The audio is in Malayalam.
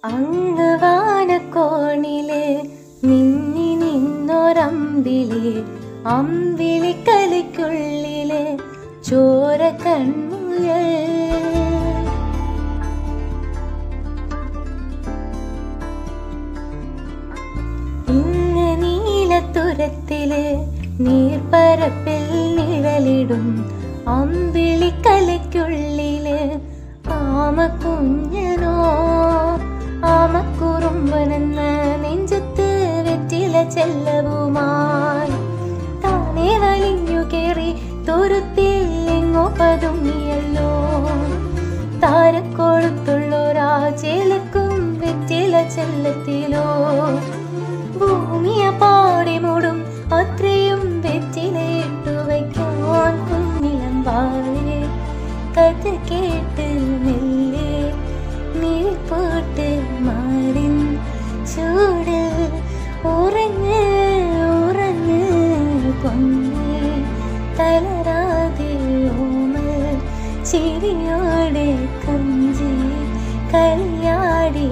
അങ്ങ് വാനക്കോണില് മിന്നി നിന്നൊരമ്പിളി, അമ്പിളിക്കലയ്ക്കുള്ളില് ചോര കൺമുയൽ. ഇന്ന് നീലത്തുരത്തില് നീർപ്പരപ്പിൽ നിഴലിടും അമ്പിളിക്കലയ്ക്കുള്ളില് ആമക്കുഞ്ഞനോ. ആമക്കുറുമ്പനെന്ന നെഞ്ചത്ത് വെറ്റില ചെല്ലവുമായി താനേ വലിഞ്ഞു കേറി തുരുത്തിൽ എങ്ങോ പതുങ്ങിയല്ലോ. താരക്കൊളുത്തുള്ളൊരാ ചേലക്കും വെറ്റില ചെല്ലത്തിലോ. ഭൂമിയെ പാടി മൂടും അത്രയും വെറ്റിലയിട്ടു വയ്ക്കാൻ കുഞ്ഞിളം വാഴെ കഥ കേട്ട് മെല്ലെ നീപ്പോട്ട് മാറിൻ ചൂട്. ഉറങ്ങ് ഉറങ്ങ് പൊന്നേ തളരാതെ ഓമൽ ചിരിയോടെ കഞ്ചി കളിയാടി.